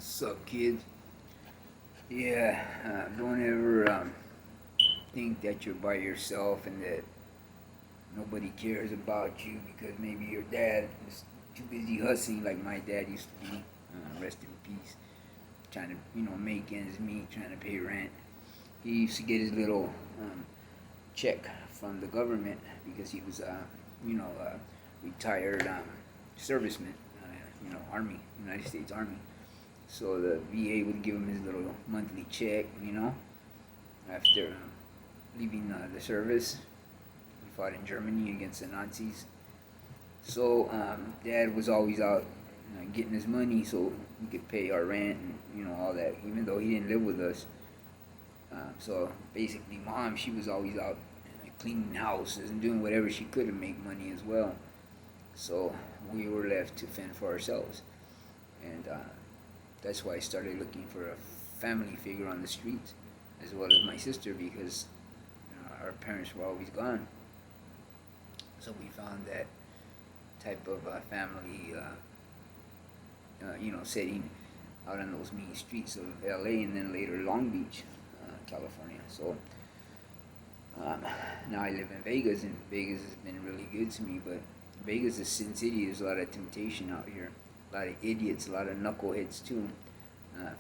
What's up, kids? Yeah, don't ever think that you're by yourself and that nobody cares about you because maybe your dad is too busy hustling like my dad used to be. Rest in peace. Trying to, make ends meet, trying to pay rent. He used to get his little check from the government because he was, retired serviceman, Army, United States Army. So the VA would give him his little monthly check, after leaving the service. He fought in Germany against the Nazis. So Dad was always out getting his money so we could pay our rent and all that. Even though he didn't live with us, so basically, Mom, she was always out cleaning houses and doing whatever she could to make money as well. So we were left to fend for ourselves, and that's why I started looking for a family figure on the streets, as well as my sister, because our parents were always gone. So we found that type of family, setting out on those mean streets of L.A. and then later Long Beach, California. So now I live in Vegas, and Vegas has been really good to me. But Vegas is Sin City. There's a lot of temptation out here, a lot of idiots, a lot of knuckleheads too.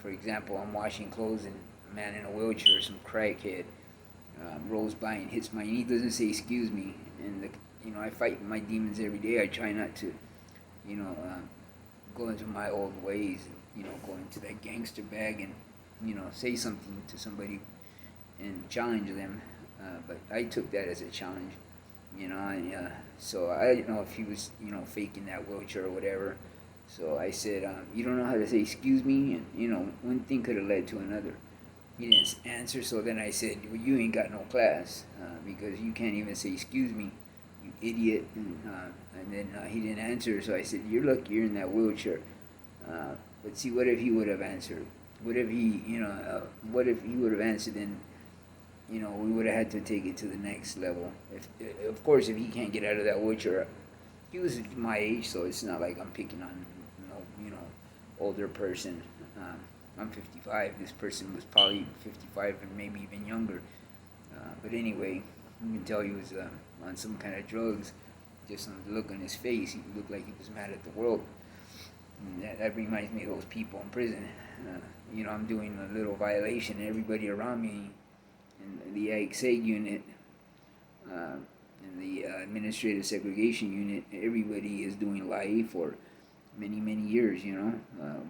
For example, I'm washing clothes, and a man in a wheelchair, some crackhead, rolls by and hits my knee. Doesn't say excuse me, and I fight my demons every day. I try not to, you know, uh, go into my old ways, and go into that gangster bag, and say something to somebody and challenge them. But I took that as a challenge, and, so I didn't know if he was, faking that wheelchair or whatever. So I said, you don't know how to say excuse me? And, one thing could have led to another. He didn't answer, so then I said, well, you ain't got no class because you can't even say excuse me, you idiot. And then he didn't answer, so I said, you're lucky you're in that wheelchair. But see, what if he would have answered? What if he would have answered, then we would have had to take it to the next level. If, of course, if he can't get out of that wheelchair, he was my age, so it's not like I'm picking on older person. I'm 55. This person was probably 55 and maybe even younger. But anyway, you can tell he was on some kind of drugs. Just on the look on his face, he looked like he was mad at the world. And that reminds me of those people in prison. I'm doing a little violation, and everybody around me in the ag-seg unit, in the administrative segregation unit, everybody is doing life or many years,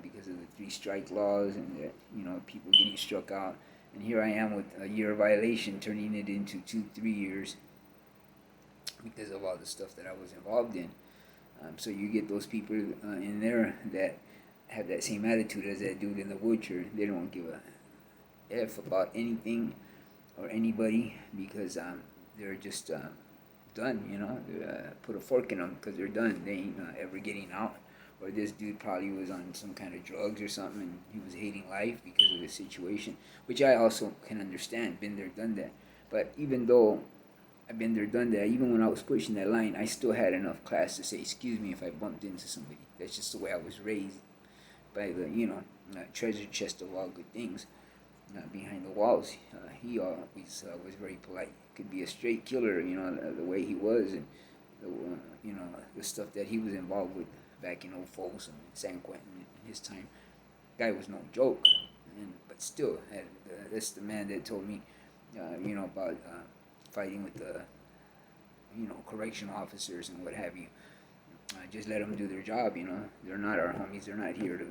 because of the three-strike laws and people getting struck out. And here I am with a year violation, turning it into 2-3 years because of all the stuff that I was involved in. So you get those people in there that have that same attitude as that dude in the wheelchair. They don't give a F about anything or anybody because they're just done, put a fork in them because they're done. They ain't ever getting out. Or this dude probably was on some kind of drugs or something and he was hating life because of the situation, which I also can understand. Been there, done that. But even though I've been there, done that, even when I was pushing that line, I still had enough class to say, excuse me if I bumped into somebody. That's just the way I was raised by the, treasure chest of all good things. Behind the walls, he always was very polite. Could be a straight killer, the way he was, and the stuff that he was involved with back in Folsom and San Quentin in his time. Guy was no joke, but still, that's the man that told me, about fighting with the, correctional officers and what have you. Just let them do their job. They're not our homies. They're not here to,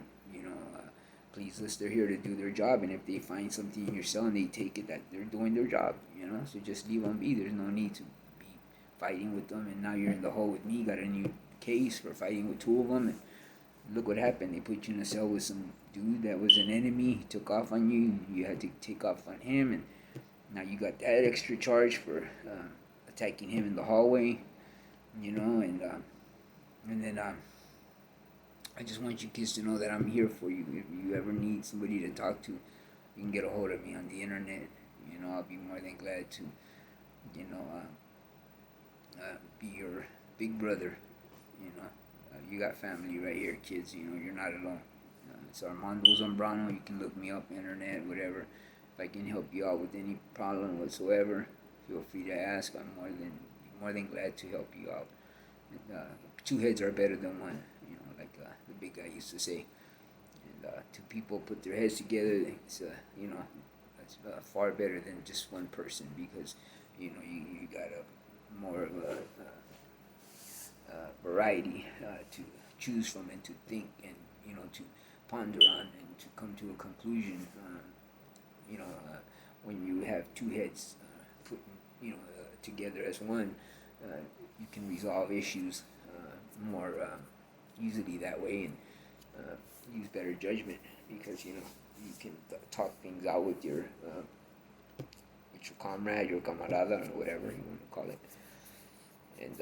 please list. They're here to do their job, and if they find something in your cell and they take it, that they're doing their job. So just leave them be. There's no need to be fighting with them. And now you're in the hole with me. Got a new case for fighting with two of them. And look what happened. They put you in a cell with some dude that was an enemy. He took off on you. You had to take off on him, and now you got that extra charge for attacking him in the hallway. And then I just want you kids to know that I'm here for you. If you ever need somebody to talk to, you can get a hold of me on the internet. I'll be more than glad to, be your big brother. You got family right here, kids. You're not alone. It's Armando Zambrano. You can look me up, internet, whatever. If I can help you out with any problem whatsoever, feel free to ask. I'm more than glad to help you out. And, two heads are better than one, like the big guy used to say. And two people put their heads together. It's far better than just one person because you got a more of a variety to choose from and to think and to ponder on and to come to a conclusion. When you have two heads put together as one, you can resolve issues more easily that way and use better judgment because you can talk things out with your comrade, your camarada, or whatever you want to call it, and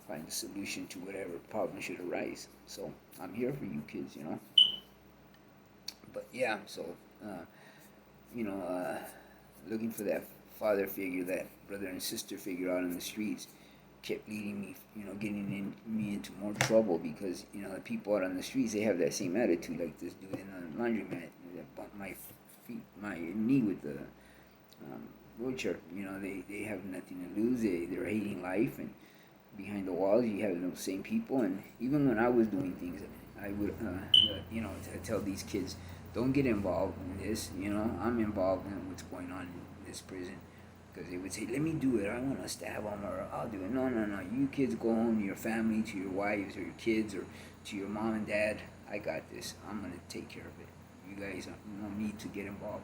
find a solution to whatever problem should arise. So I'm here for you kids. But yeah, so looking for that father figure, that brother and sister figure out in the streets, kept leading me, getting me into more trouble because the people out on the streets, they have that same attitude like this dude in the laundromat that bumped my knee with the wheelchair. They have nothing to lose. They're hating life, and behind the walls you have those same people. And even when I was doing things, I would tell these kids, don't get involved in this. I'm involved in what's going on in this prison. Because they would say, let me do it. I want to stab them or I'll do it. No. You kids go home to your family, to your wives or your kids or to your mom and dad. I got this. I'm going to take care of it. You guys don't need to get involved.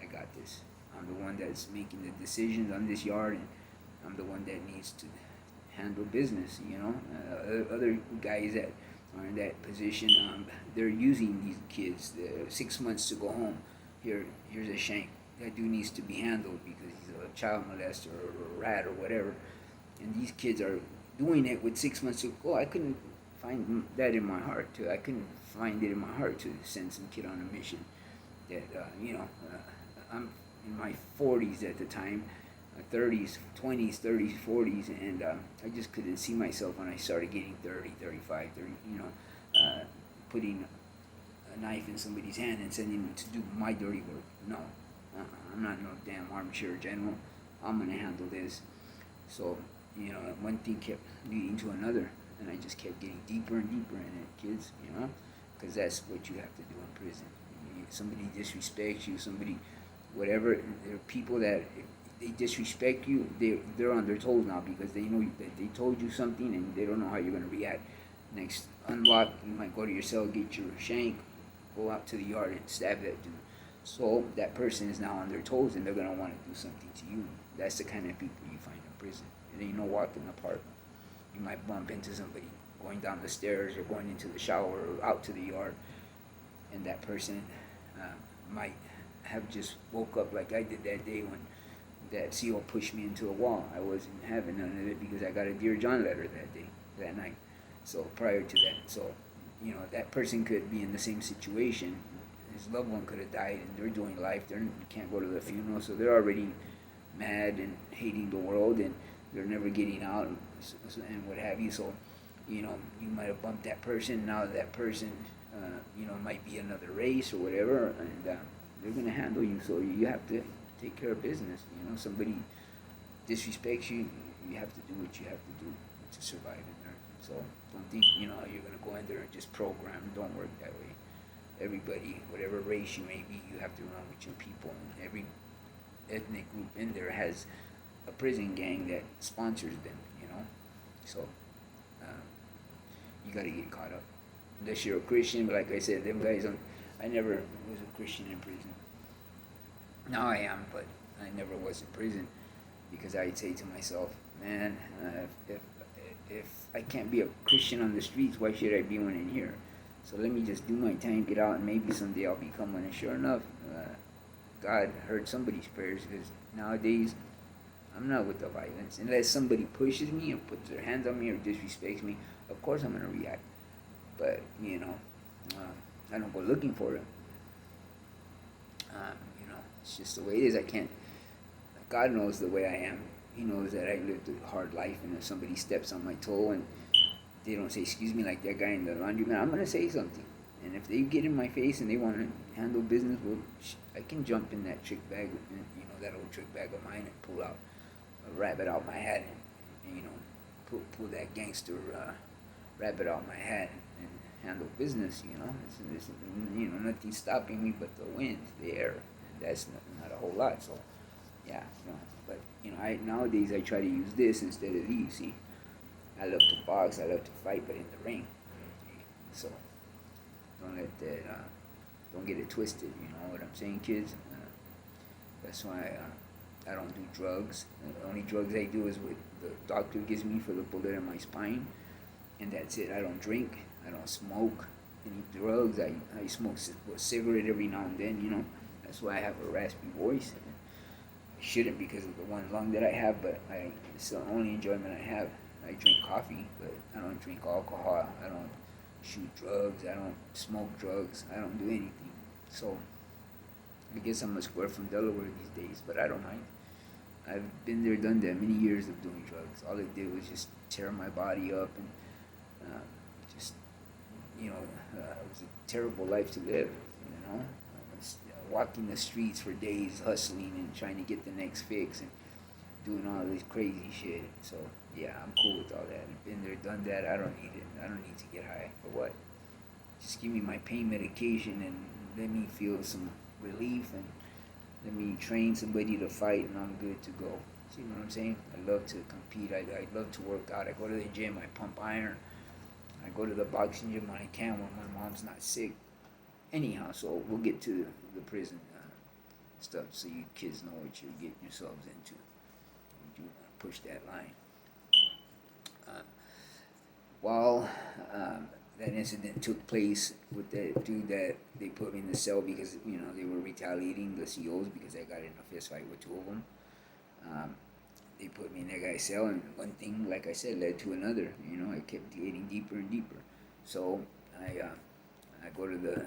I got this. I'm the one that's making the decisions on this yard, and I'm the one that needs to handle business, other guys that are in that position, they're using these kids. 6 months to go home. Here's a shank. That dude needs to be handled because he's a child molester or a rat or whatever. And these kids are doing it with 6 months to go. I couldn't find that in my heart I couldn't find it in my heart to send some kid on a mission. That I'm in my 40s at the time, 30s, 20s, 30s, 40s, and I just couldn't see myself when I started getting 30, 35, 30, putting a knife in somebody's hand and sending them to do my dirty work. No, I'm not no damn armchair general. I'm going to handle this. So, one thing kept leading to another, and I just kept getting deeper and deeper in it, kids, because that's what you have to do in prison. Somebody disrespects you, somebody, whatever. There are people that, if they disrespect you, they're on their toes now because they know that they told you something and they don't know how you're going to react. Next unlock, you might go to your cell, get your shank, go out to the yard and stab that dude. So that person is now on their toes and they're going to want to do something to you. That's the kind of people you find in prison. It ain't no walk in the park. You might bump into somebody going down the stairs or going into the shower or out to the yard, and that person might have just woke up like I did that day when that CO pushed me into a wall. I wasn't having none of it because I got a Dear John letter that night. So prior to that, so that person could be in the same situation. His loved one could have died, and they're doing life. They can't go to the funeral, so they're already mad and hating the world, and they're never getting out, and what have you. So, you might have bumped that person. Now that person, might be another race or whatever, and they're gonna handle you. So you have to take care of business. Somebody disrespects you, you have to do what you have to do to survive in there. So don't think you're gonna go in there and just program. Don't work that way. Everybody, whatever race you may be, you have to run with your people. And every ethnic group in there has a prison gang that sponsors them. So you gotta get caught up. Unless you're a Christian, but like I said, them guys. I never was a Christian in prison. Now I am, but I never was in prison because I'd say to myself, man, if I can't be a Christian on the streets, why should I be one in here? So let me just do my time, get out, and maybe someday I'll become one. And sure enough, God heard somebody's prayers because nowadays I'm not with the violence. Unless somebody pushes me or puts their hands on me or disrespects me, of course I'm going to react. But, I don't go looking for it. It's just the way it is. I can't. God knows the way I am. He knows that I lived a hard life, and if somebody steps on my toe and they don't say excuse me like that guy in the laundromat, I'm gonna say something. And if they get in my face and they want to handle business, well, I can jump in that trick bag, that old trick bag of mine, and pull out a rabbit out my hat, and pull that gangster rabbit out my hat, and handle business. There's nothing stopping me but the wind, the air, and that's not a whole lot. So yeah, but I nowadays I try to use this instead of these. See, I love to box, I love to fight, but in the ring. So don't let that, don't get it twisted. You know what I'm saying, kids? That's why I don't do drugs. The only drugs I do is what the doctor gives me for the bullet in my spine, and that's it. I don't drink. I don't smoke any drugs. I smoke a cigarette every now and then. That's why I have a raspy voice. I shouldn't because of the one lung that I have, but it's the only enjoyment I have. I drink coffee, but I don't drink alcohol. I don't shoot drugs. I don't smoke drugs. I don't do anything. So I guess I'm a square from Delaware these days, but I don't mind. I've been there, done that, many years of doing drugs. All it did was just tear my body up, and just, it was a terrible life to live, I was walking the streets for days, hustling and trying to get the next fix and doing all this crazy shit. So, yeah, I'm cool with all that. I've been there, done that. I don't need it. I don't need to get high. For what? Just give me my pain medication and let me feel some relief, and let me train somebody to fight, and I'm good to go. See what I'm saying? I love to compete. I love to work out. I go to the gym. I pump iron. I go to the boxing gym when I can when my mom's not sick. Anyhow, so we'll get to the prison stuff so you kids know what you're getting yourselves into. You do want to push that line. While that incident took place with that dude that they put me in the cell because they were retaliating, the COs, because I got in a fist fight with two of them. They put me in that guy's cell, and one thing, like I said, led to another. I kept getting deeper and deeper. So I go to the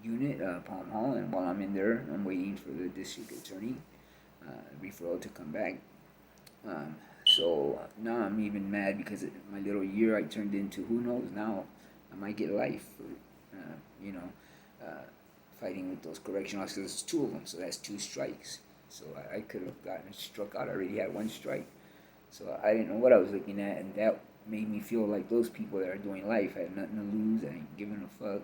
unit, Palm Hall, and while I'm in there, I'm waiting for the district attorney referral to come back. So now I'm even mad because my little year I turned into, who knows, now I might get life for, fighting with those correctional officers. There's two of them, so that's two strikes. So I could have gotten struck out. I already had one strike. So I didn't know what I was looking at, and that made me feel like those people that are doing life had nothing to lose. I ain't giving a fuck.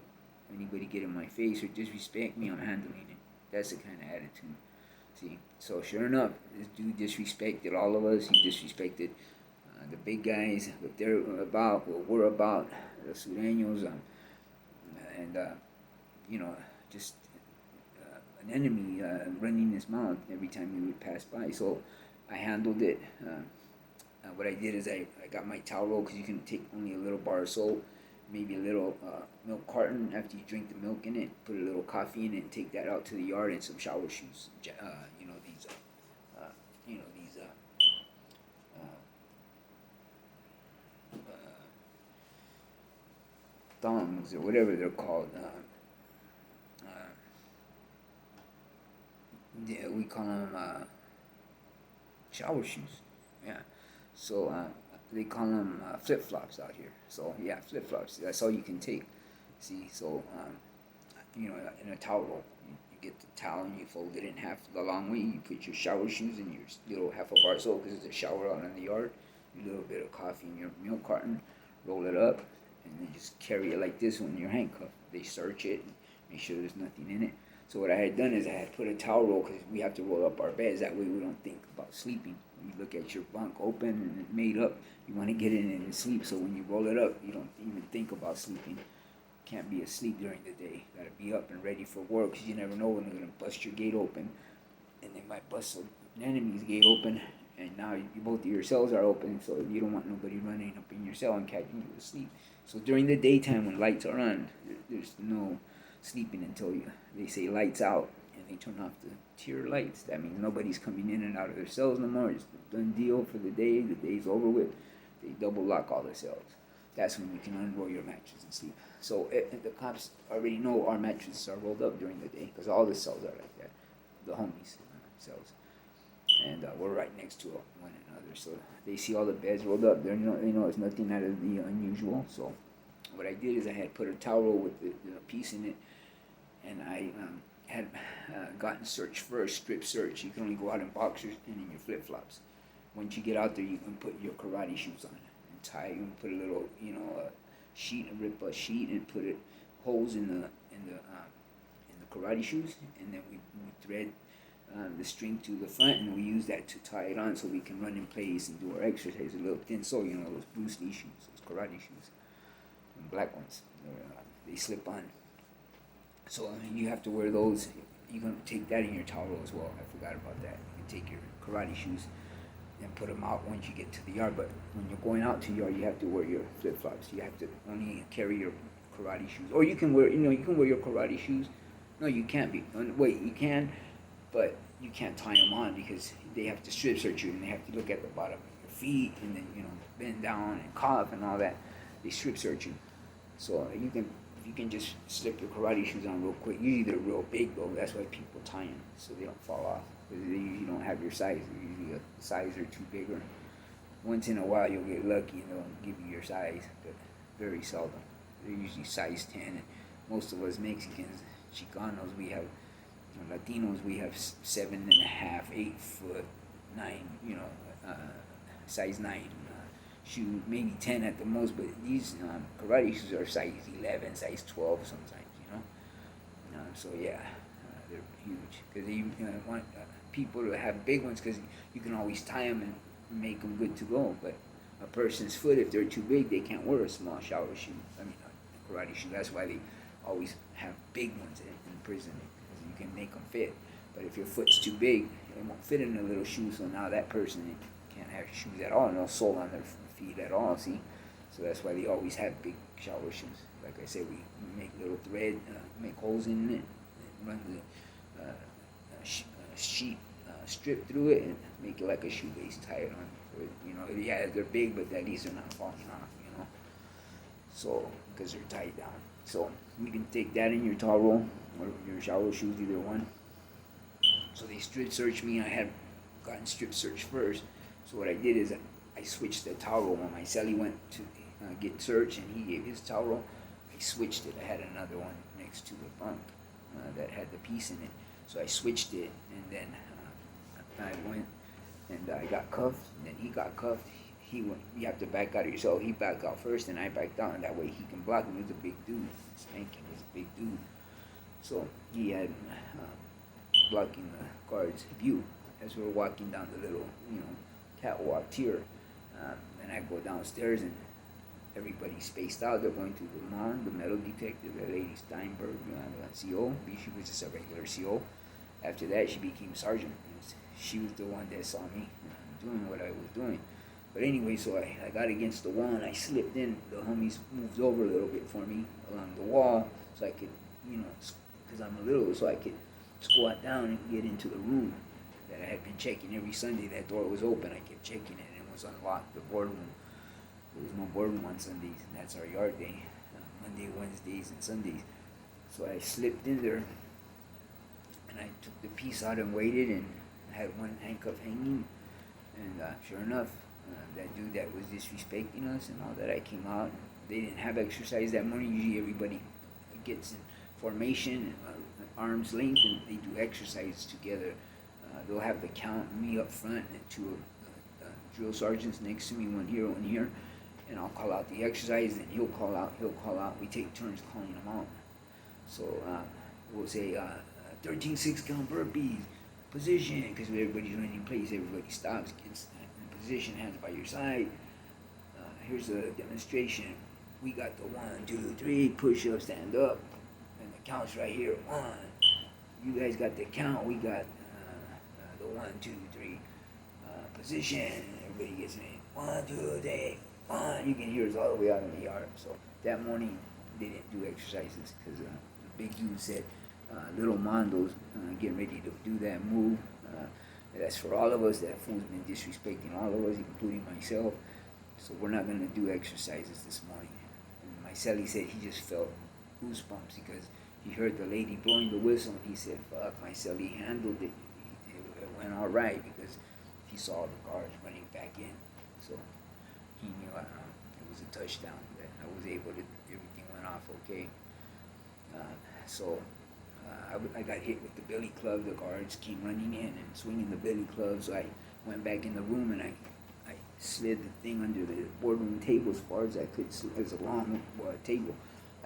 Anybody get in my face or disrespect me, I'm handling it. That's the kind of attitude. See, so sure enough, this dude disrespected all of us. He disrespected the big guys, what they're about, what we're about, the Sureños, and just an enemy running his mouth every time he would pass by. So I handled it. What I did is I got my towel roll, because you can take only a little bar of soap, maybe a little milk carton after you drink the milk in it, put a little coffee in it, and take that out to the yard, and some shower shoes. These thongs or whatever they're called. We call them shower shoes. Yeah. So they call them flip flops out here. So yeah, flip flops. That's all you can take. See, so in a towel roll, you get the towel and you fold it in half the long way. You put your shower shoes in your little half a bar soap, because there's a shower out in the yard. A little bit of coffee in your milk carton. Roll it up, and then just carry it like this when you're handcuffed. They search it and make sure there's nothing in it. So what I had done is I had put a towel roll, because we have to roll up our beds. That way we don't think about sleeping. You look at your bunk open and it's made up. You want to get in it and sleep. So when you roll it up, you don't even think about sleeping. Can't be asleep during the day. Got to be up and ready for work, because you never know when they're going to bust your gate open. And they might bust an enemy's gate open. And now both of your cells are open, so you don't want nobody running up in your cell and catching you asleep. So during the daytime when lights are on, there's no sleeping until they say lights out, and they turn off the tier lights. That means nobody's coming in and out of their cells no more. It's a done deal for the day. The day's over with. They double lock all the cells. That's when you can unroll your mattress and sleep. So the cops already know our mattresses are rolled up during the day, because all the cells are like that, the homies' cells. And we're right next to one another, so they see all the beds rolled up. They know it's nothing out of the unusual. So what I did is I had put a towel with the piece in it, and I had gotten search first, strip search. You can only go out in boxers and in your flip flops. Once you get out there, you can put your karate shoes on and tie. You can put a little, sheet, and rip a sheet and put it holes in the karate shoes, and then we thread the string to the front, and we use that to tie it on so we can run in place and do our exercise. A little thin sole, those Bruce Lee shoes, those karate shoes, and black ones. They slip on. So you have to wear those. You're going to take that in your towel as well. I forgot about that. You can take your karate shoes and put them out once you get to the yard. But when you're going out to the yard, you have to wear your flip flops. You have to only carry your karate shoes. Or you can wear, you can wear your karate shoes. No, you can't be. Wait, you can, but you can't tie them on because they have to strip search you and they have to look at the bottom of your feet and then, bend down and cough and all that. They strip search you. So you can just slip your karate shoes on real quick. Usually they're real big though. That's why people tie them so they don't fall off. Because they usually don't have your size. They're usually a size or two bigger. Once in a while you'll get lucky and they'll give you your size, but very seldom. They're usually size 10. And most of us Mexicans, Chicanos, we have, Latinos, we have 7.5, 8 foot, 9, size 9. Shoe, maybe 10 at the most, but these karate shoes are size 11, size 12 sometimes, so yeah, they're huge, because they want people to have big ones, because you can always tie them and make them good to go, but a person's foot, if they're too big, they can't wear a small shower shoe, a karate shoe. That's why they always have big ones in prison, because you can make them fit, but if your foot's too big, it won't fit in a little shoe, so now that person can't have shoes at all, no sole on their feet at all, see? So that's why they always have big shower shoes. Like I said, we make little thread, make holes in it, and run the sheet strip through it, and make it like a shoelace, tie it on. So yeah, they're big, but at least they're not falling off, So, because they're tied down. So, you can take that in your towel or your shower shoes, either one. So they strip searched me. I had gotten strip searched first. So what I did is I switched the towel. When my celly went to get searched and he gave his towel, I switched it. I had another one next to the bunk that had the piece in it. So I switched it, and then I went and I got cuffed, and then he got cuffed. He went, you have to back out of your cell. He backed out first, and I backed out, and that way he can block him. He's a big dude. Spanking is a big dude. So he had blocking the guard's view as we're walking down the little, catwalk tier. And I go downstairs, and everybody's spaced out. They're going to the mom, the metal detective, that lady Steinberg, the CO. She was just a regular CO. After that, she became sergeant. She was the one that saw me doing what I was doing. But anyway, so I got against the wall, and I slipped in. The homies moved over a little bit for me along the wall, so I could, because I'm a little, so I could squat down and get into the room that I had been checking every Sunday. That door was open. I kept checking it, and it was unlocked, the boardroom. There was no boardroom on Sundays, and that's our yard day, Monday, Wednesdays, and Sundays. So I slipped in there, and I took the piece out and waited, and I had one handcuff hanging, and sure enough, that dude that was disrespecting us and all that, I came out. They didn't have exercise that morning. Usually everybody gets in formation, arm's length, and they do exercise together. They'll have the count, me up front, and two drill sergeants next to me, one here, and I'll call out the exercise, and he'll call out. We take turns calling them out. So we'll say 13 6-count burpees, position, because everybody's running in place. Everybody stops, gets in position, hands by your side. Here's a demonstration. We got the 1, 2, 3 push-ups, stand up, and the count's right here. 1. You guys got the count. We got the 1, 2, 3 position. Everybody gets in. 1, 2, 3, 1. You can hear us all the way out in the yard. So that morning they didn't do exercises because the big dude said, LiL'Mando's getting ready to do that move. That's for all of us. That fool's been disrespecting all of us, including myself. So we're not going to do exercises this morning. And my celly said he just felt goosebumps because he heard the lady blowing the whistle, and he said, fuck, my celly handled it. It went all right because he saw the guards running back in. So he knew it was a touchdown, that I was able to, everything went off okay. So I got hit with the billy club. The guards came running in and swinging the billy club. So I went back in the room and I slid the thing under the boardroom table as far as I could. It was a long table.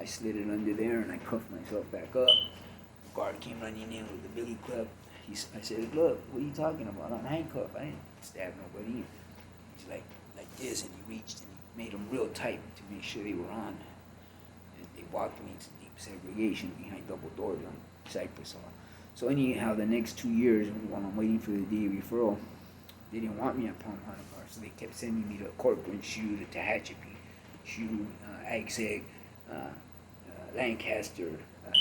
I slid it under there and I cuffed myself back up. The guard came running in with the billy club. I said, look, what are you talking about? I'm handcuffed. I didn't stab nobody. He's like this, and he reached and he made them real tight to make sure they were on. And they walked me to deep segregation behind double doors on Cypress Hall. So anyhow, the next 2 years, while I'm waiting for the DA referral, they didn't want me at Palm Harbor, so they kept sending me to Corcoran, Shoe, to Tehachapi, Shoe, Ag-Seg, Lancaster,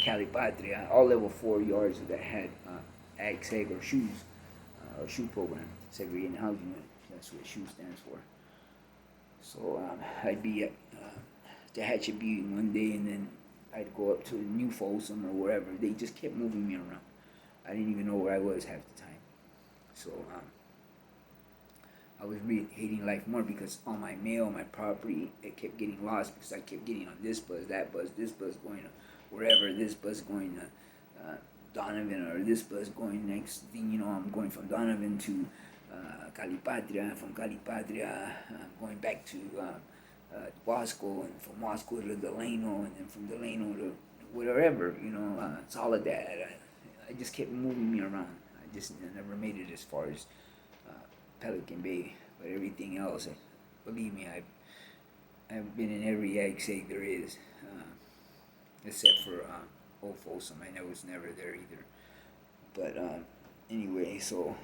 Calipatria, all level 4 yards that had Ag-Seg or shoes, or shoe program, segregated housing unit. That's what SHOE stands for. So I'd be at Tehachapi one day, and then I'd go up to New Folsom or wherever. They just kept moving me around. I didn't even know where I was half the time. So I was really hating life more because all my mail, my property, it kept getting lost because I kept getting on this bus, that bus, this bus going to wherever, this bus going to Donovan, or this bus going, next thing you know, I'm going from Donovan to Calipatria, from Calipatria, going back to Wasco, and from Wasco to Delano, and then from Delano to wherever, Soledad. I just kept moving me around. I never made it as far as Pelican Bay, but everything else, believe me, I've been in every ag seg there is, except for Old Folsom. I was never there either. But anyway, so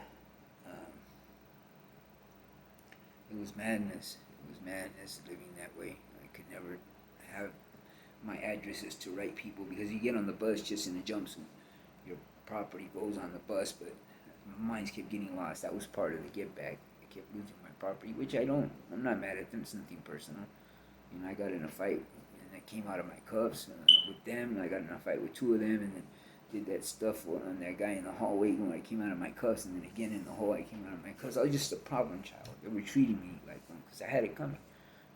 it was madness. It was madness living that way. I could never have my addresses to right people because you get on the bus just in a jumpsuit. Your property goes on the bus, but mine kept getting lost. That was part of the get back. I kept losing my property, which I'm not mad at them. It's nothing personal. I got in a fight and I came out of my cuffs with them. I got in a fight with 2 of them, and then did that stuff on that guy in the hallway when I came out of my cuffs, and then again in the hall I came out of my cuffs. I was just a problem child. They were treating me like one because I had it coming.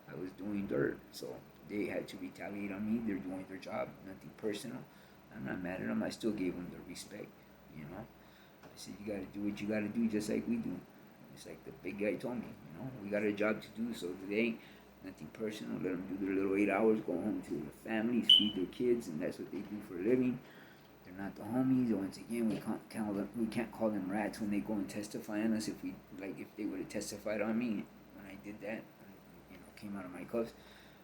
I was doing dirt, so they had to retaliate on me. They're doing their job, nothing personal. I'm not mad at them. I still gave them the respect, I said, you got to do what you got to do just like we do. It's like the big guy told me, we got a job to do, so today, nothing personal. Let them do their little 8 hours, go home to their families, feed their kids, and that's what they do for a living. They're not the homies. Once again, we can't call them rats when they go and testify on us. If they would have testified on me when I did that, came out of my cuffs,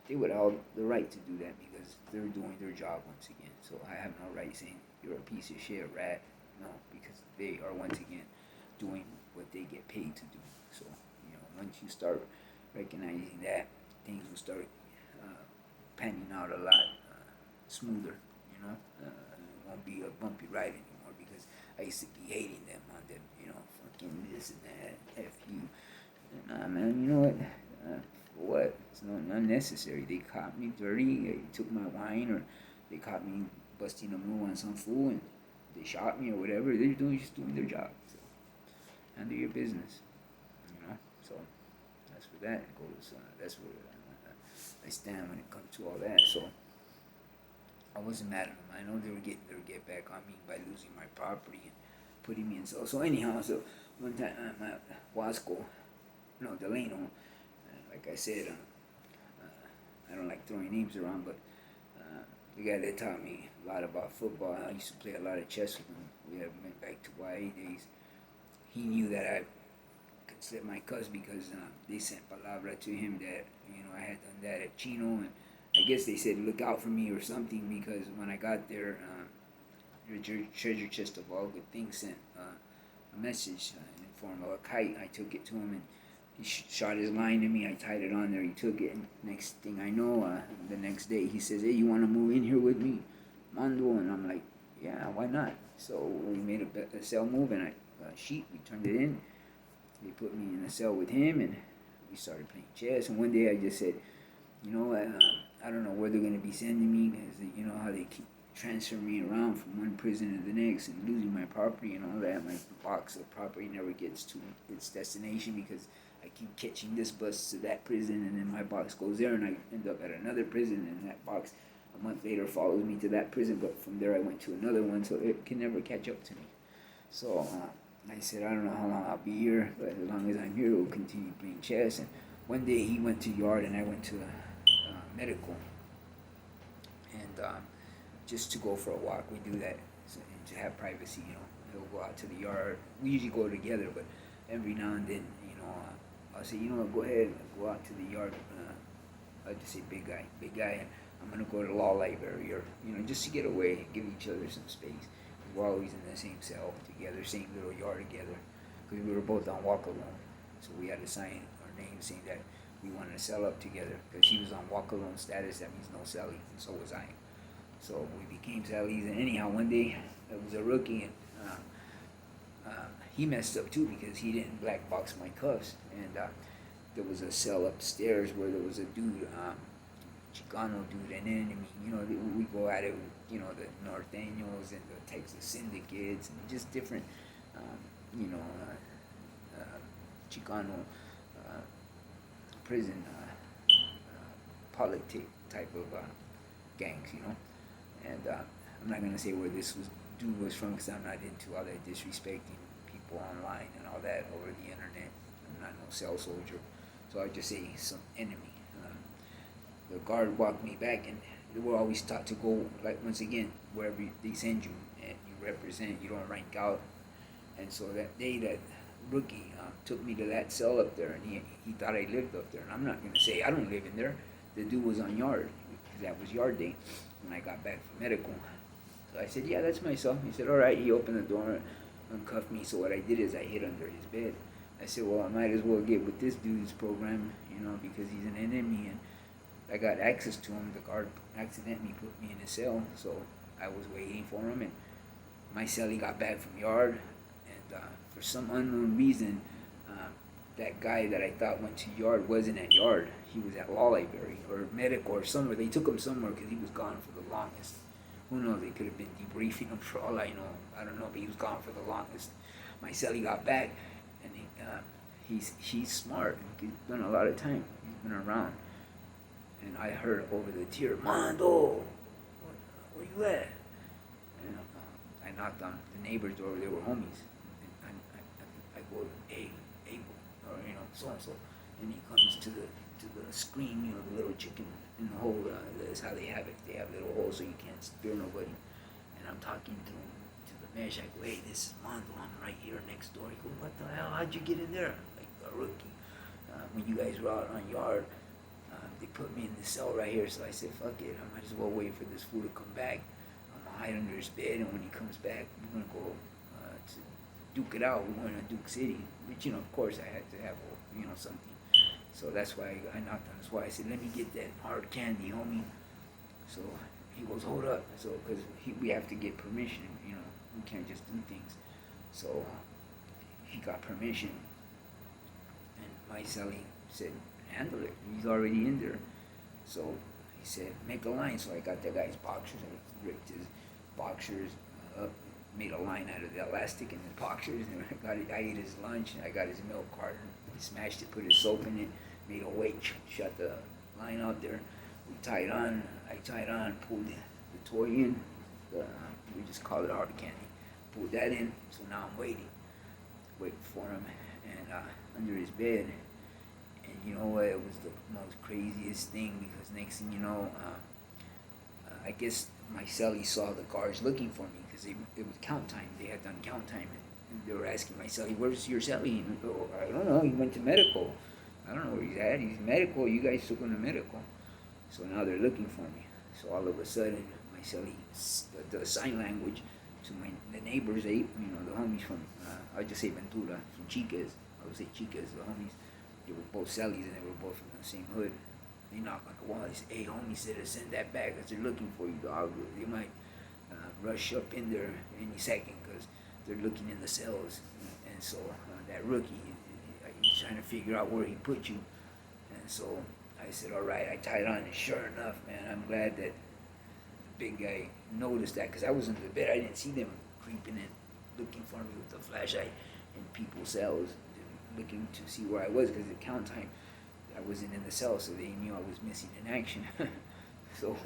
they would have the right to do that because they're doing their job once again. So I have no right saying you're a piece of shit, a rat. No, because they are once again doing what they get paid to do. So once you start recognizing that, things will start panning out a lot smoother. It won't be a bumpy ride anymore because I used to be hating them on them. Fucking this and that, F you. Nah, man, you know what? For what? It's not unnecessary. They caught me dirty, they took my wine, or they caught me busting a move on some fool, and they shot me or whatever. They're just doing their job. So handle your business, So that's where that goes. That's where I stand when it comes to all that. So I wasn't mad at them. I know they were getting their get back on me by losing my property and putting me in. So anyhow, one time I'm at Wasco, Delano. Like I said, I don't like throwing names around, but the guy that taught me a lot about football, I used to play a lot of chess with him. We went back to YA days. He knew that I could slip my cuss because they sent palabra to him that I had done that at Chino, and I guess they said look out for me or something because when I got there, your treasure chest of all good things sent a message in the form of a kite. I took it to him, and he shot his line to me. I tied it on there. He took it, and next thing I know, the next day he says, "Hey, you want to move in here with me, Mondo?" And I'm like, "Yeah, why not?" So we made a cell move, and a sheet. We turned it in. They put me in a cell with him, and we started playing chess. And one day I just said, I don't know where they're going to be sending me because you know how they keep transferring me around from one prison to the next and losing my property and all that. My box of property never gets to its destination because I keep catching this bus to that prison, and then my box goes there, and I end up at another prison, and that box a month later follows me to that prison, but from there I went to another one, so it can never catch up to me. So I said, I don't know how long I'll be here, but as long as I'm here, we'll continue playing chess. And one day he went to yard, and I went to medical, and just to go for a walk. We do that so, to have privacy, you know. He'll go out to the yard. We usually go together, but every now and then, you know, I'll say, you know what, go ahead and go out to the yard. I'll just say, big guy, and I'm gonna go to the law library, or you know, just to get away, give each other some space. We're always in the same cell together, same little yard together, because we were both on walk alone. So we had to sign our names saying that we wanted to cell up together, because he was on walk alone status. That means no cellie, and so was I. So we became cellies, and anyhow, one day it was a rookie, and he messed up too because he didn't black box my cuffs, and there was a cell upstairs where there was a dude, Chicano dude, an enemy. You know, we go at it with, you know, the Norteños and the Texas syndicates and just different, you know, Chicano prison politic type of gangs, you know. And I'm not gonna say where this dude was from, because I'm not into all that disrespecting people online and all that over the internet. I'm not no cell soldier, so I just say some enemy. The guard walked me back, and they were always taught to go, like, once again, wherever they send you, and you represent, you don't rank out. And so that day, that rookie took me to that cell up there, and he thought I lived up there. And I'm not going to say I don't live in there. The dude was on yard, because that was yard day when I got back from medical. So I said, yeah, that's my cell. He said, all right. He opened the door, uncuffed me. So what I did is I hid under his bed. I said, well, I might as well get with this dude's program, you know, because he's an enemy, and I got access to him. The guard accidentally put me in a cell, so I was waiting for him, and my cellie got back from yard, and for some unknown reason, that guy that I thought went to yard wasn't at yard. He was at law library or medical or somewhere. They took him somewhere because he was gone for the longest. Who knows? They could have been debriefing him for all I know. I don't know, but he was gone for the longest. My cellie got back, and he's smart. He's done a lot of time. He's been around. And I heard over the tier, Mondo, where you at? And I knocked on the neighbor's door. They were homies. And I go, hey, or you know, so and so. And he comes to the screen, you know, the little chicken in the hole. That's how they have it. They have little holes so you can't spear nobody. And I'm talking to him, to the mesh. I go, hey, this is Mondo. I'm right here next door. He goes, what the hell? How'd you get in there? Like a rookie. When you guys were out on yard, they put me in the cell right here, so I said, fuck it, I might as well wait for this fool to come back. I'm gonna hide under his bed, and when he comes back, we're gonna go to duke it out. We're going to Duke City, which, you know, of course I had to have, you know, something. So that's why I knocked on his wall. I said, let me get that hard candy, homie. So he goes, hold up. So, because we have to get permission, you know, we can't just do things. So he got permission, and my cellie said, handle it. He's already in there. So he said, make a line. So I got that guy's boxers. I ripped his boxers up, made a line out of the elastic in his boxers, and I ate his lunch. I got his milk carton. He smashed it, put his soap in it, made a weight, shut the line out there. We tied on. I tied on, pulled the toy in. We just call it hard candy. Pulled that in. So now I'm waiting for him, and under his bed. And you know what? It was the most craziest thing, because next thing you know, I guess my cellie saw the guards looking for me, because it was count time. They had done count time, and they were asking my cellie, where's your cellie? And I go, I don't know. He went to medical. I don't know where he's at. He's medical. You guys took him to medical. So now they're looking for me. So all of a sudden, my cellie does sign language to the neighbors, you know, the homies from, I'll just say Ventura, from Chicas. I would say Chicas, the homies. They were both cellies, and they were both from the same hood. They knock on the wall. They say, hey, homie, said to send that back, because they're looking for you, dog. They might rush up in there any second, because they're looking in the cells. And so that rookie, he's trying to figure out where he put you. And so I said, all right. I tied on, and sure enough, man, I'm glad that the big guy noticed that, because I was under the bed. I didn't see them creeping in, looking for me with the flashlight in people's cells. looking to see where I was because at count time I wasn't in the cell, so they knew I was missing in action. So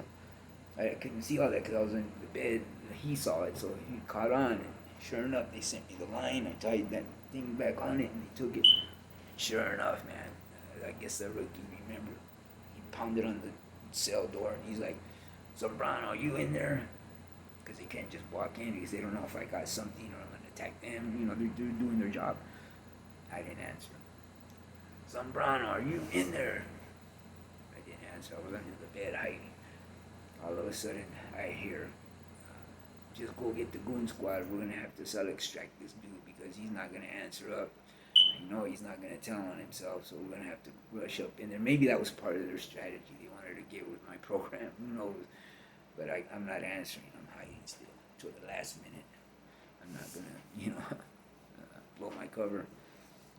I couldn't see all that because I was in the bed. He saw it, so he caught on. And sure enough, they sent me the line. I tied that thing back on it, and they took it. Sure enough, man, I guess the rookie remembered. He pounded on the cell door, and he's like, "Sobrano, are you in there?" Because they can't just walk in because they don't know if I got something or I'm gonna attack them. You know, they're doing their job. I didn't answer. "Zambrano, are you in there?" I didn't answer. I was under the bed hiding. All of a sudden, I hear, "Just go get the goon squad. We're gonna have to cell extract this dude because he's not gonna answer up. I know he's not gonna tell on himself, so we're gonna have to rush up in there." Maybe that was part of their strategy. They wanted to get with my program. Who knows? But I'm not answering. I'm hiding still till the last minute. I'm not gonna, blow my cover.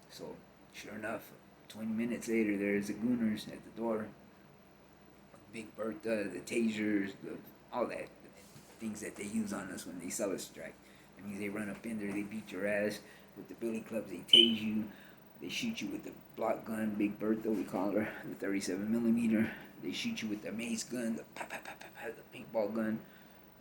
So, sure enough, 20 minutes later, there's the gooners at the door. Big Bertha, the tasers, all that, things that they use on us when they sell us strike. That means they run up in there, they beat your ass with the billy clubs, they tase you, they shoot you with the block gun, Big Bertha, we call her, the 37 millimeter. They shoot you with the mace gun, the the paintball gun,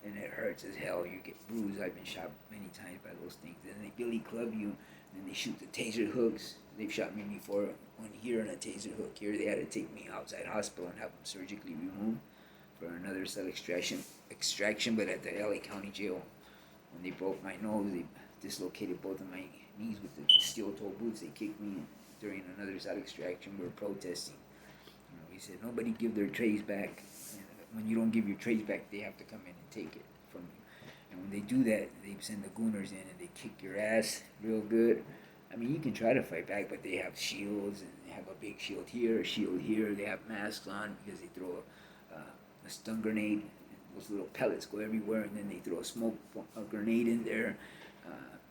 and it hurts as hell. You get bruised. I've been shot many times by those things. Then they billy club you, and they shoot the taser hooks. They've shot me before. One here and a taser hook here. They had to take me outside hospital and have them surgically removed for another cell extraction, but at the L.A. County Jail. When they broke my nose, they dislocated both of my knees with the steel toe boots. They kicked me during another cell extraction. We were protesting. He said, "Nobody give their trays back. And when you don't give your trays back, they have to come in and take it from you." And when they do that, they send the gooners in and they kick your ass real good. I mean, you can try to fight back, but they have shields, and they have a big shield here, a shield here. They have masks on because they throw a stun grenade. Those little pellets go everywhere, and then they throw a grenade in there.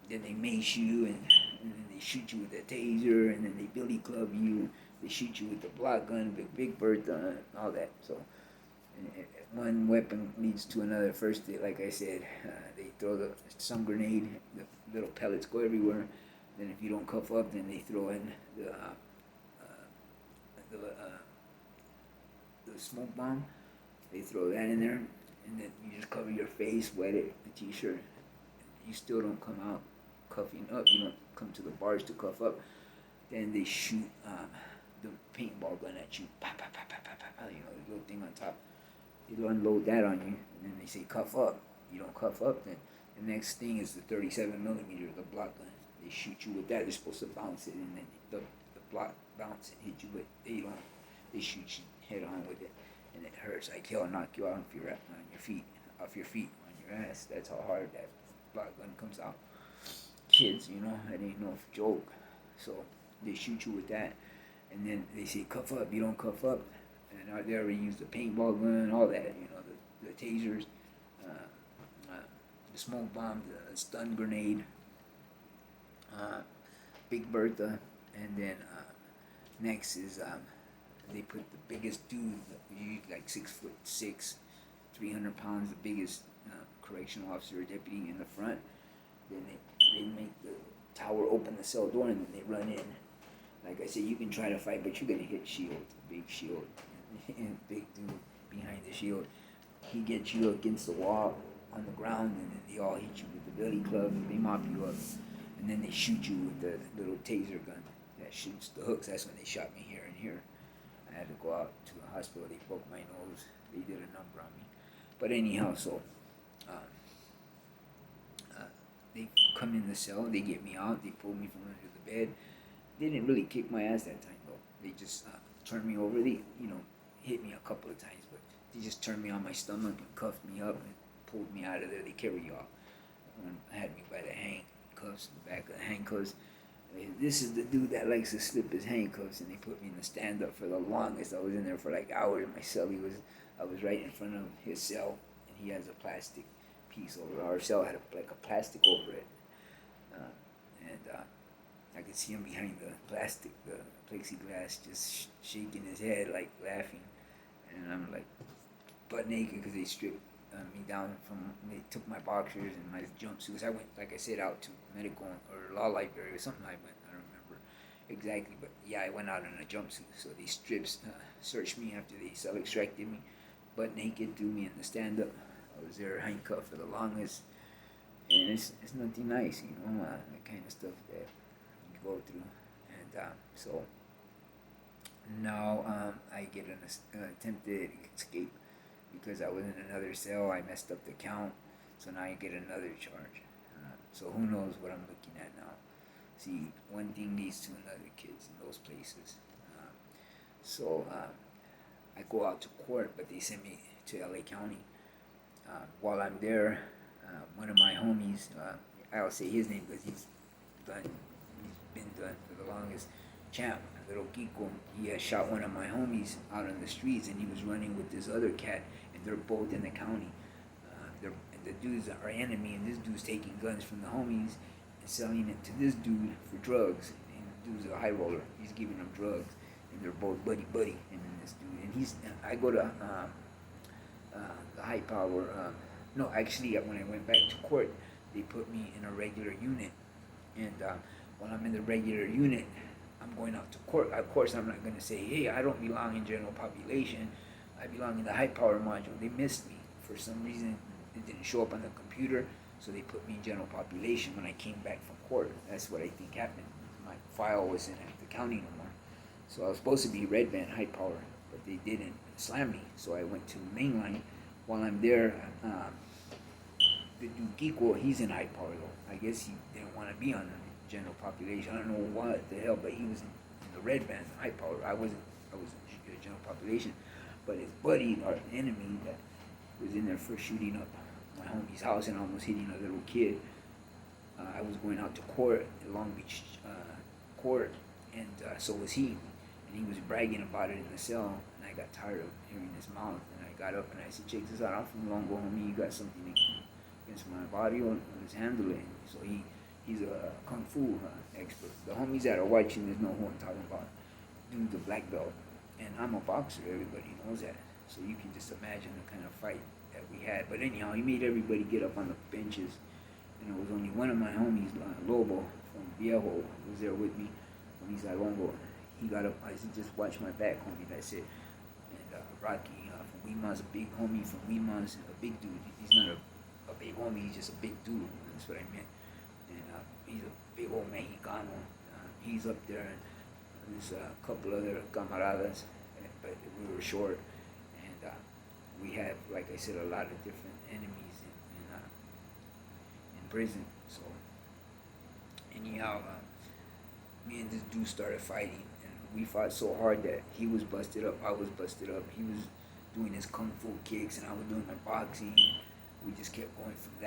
Then they mace you, and then they shoot you with a taser, and then they billy club you. They shoot you with the block gun, the Big Bertha, all that. So one weapon leads to another. First, like I said, they throw the stun grenade. The little pellets go everywhere. Then if you don't cuff up, then they throw in the smoke bomb. They throw that in there, and then you just cover your face, wet it, the t-shirt. You still don't come out cuffing up. You don't come to the bars to cuff up. Then they shoot the paintball gun at you. Pa, pa, pa, pa, pa, pa, pa, the little thing on top. They unload that on you, and then they say cuff up. You don't cuff up, then the next thing is the 37 millimeter, the block gun. They shoot you with that. They're supposed to bounce it, and then the block bounce and hit you, but they don't. They shoot you head on with it, and it hurts like hell. Knock you off your feet, on your ass. That's how hard that block gun comes out. Kids, that ain't no joke. So they shoot you with that, and then they say cuff up. You don't cuff up, and they already used the paintball gun, all that. The tasers, the smoke bomb, the stun grenade, Big Bertha, and then next is they put the biggest dude, like 6'6", 300 pounds, the biggest correctional officer or deputy in the front. Then they make the tower open the cell door, and then they run in. Like I said, you can try to fight, but you're gonna hit shield, big shield, big dude behind the shield. He gets you against the wall on the ground, and then they all hit you with the billy club. They mop you up, and then they shoot you with the little taser gun that shoots the hooks. That's when they shot me here and here. I had to go out to the hospital. They broke my nose. They did a number on me. But anyhow, so they come in the cell. They get me out. They pull me from under the bed. They didn't really kick my ass that time though. They just turned me over. They hit me a couple of times, but they just turned me on my stomach and cuffed me up and pulled me out of there. They carried you off. Had me by the handcuffs, the back of the handcuffs. This is the dude that likes to slip his handcuffs, and they put me in the stand-up for the longest. I was in there for like hours in my cell. I was right in front of his cell, and he has a plastic piece over. Our cell had a plastic over it, and I could see him behind the plastic, the plexiglass, just shaking his head, like laughing, and I'm like butt naked because they stripped me down they took my boxers and my jumpsuits. I went, like I said, out to medical or law library or something. I don't remember, exactly. But yeah, I went out in a jumpsuit, so they searched me after they extracted me, butt naked, threw me in the stand up. I was there handcuffed for the longest, and it's nothing nice, the kind of stuff that you go through, and so now I get an attempted escape because I was in another cell. I messed up the count, so now I get another charge. So who knows what I'm looking at now? See, one thing leads to another, kids, in those places. So I go out to court, but they send me to L.A. County. While I'm there, one of my homies, I'll say his name because he's been done for the longest. Champ, little Kiko, he had shot one of my homies out on the streets, and he was running with this other cat, and they're both in the county. And the dudes are enemy, and this dude's taking guns from the homies and selling it to this dude for drugs. And the dude's a high roller. He's giving them drugs, and they're both buddy. And then this dude, I go to the high power. No, actually, when I went back to court, they put me in a regular unit, and while I'm in the regular unit, I'm going out to court. Of course, I'm not going to say, hey, I don't belong in general population. I belong in the high power module. They missed me. For some reason, it didn't show up on the computer, so they put me in general population when I came back from court. That's what I think happened. My file wasn't at the county no more. So I was supposed to be red band, high power, but they didn't slam me. So I went to mainline. While I'm there, the dude Kiko, he's in high power though. I guess he didn't want to be on the general population. I don't know what the hell, but he was in the red band, high power. I was in the general population. But his buddy, our enemy, that was in there for shooting up my homie's house and almost hitting a little kid. I was going out to court, Long Beach court, and so was he. And he was bragging about it in the cell, and I got tired of hearing his mouth. And I got up and I said, check this out, I'm from Longo, homie. You got something against my body? Let's handle it. So he's a kung fu expert. The homies that are watching this know who I'm talking about. Dude's a black belt. And I'm a boxer, everybody knows that. So you can just imagine the kind of fight that we had. But anyhow, he made everybody get up on the benches. And it was only one of my homies, Lobo from Viejo, was there with me. When he's like, Longo, he got up. I said, just watch my back, homie. That's it. And Rocky from Weemon's a big homie from Weemon's, a big dude. He's not a big homie, he's just a big dude. That's what I meant. And he's a big old Mexicano. He's up there. And there's a couple other camaradas, but we were short. And we had, like I said, a lot of different enemies in prison. So anyhow, me and this dude started fighting, and we fought so hard that he was busted up, I was busted up. He was doing his kung fu kicks, and I was doing my boxing. We just kept going from that.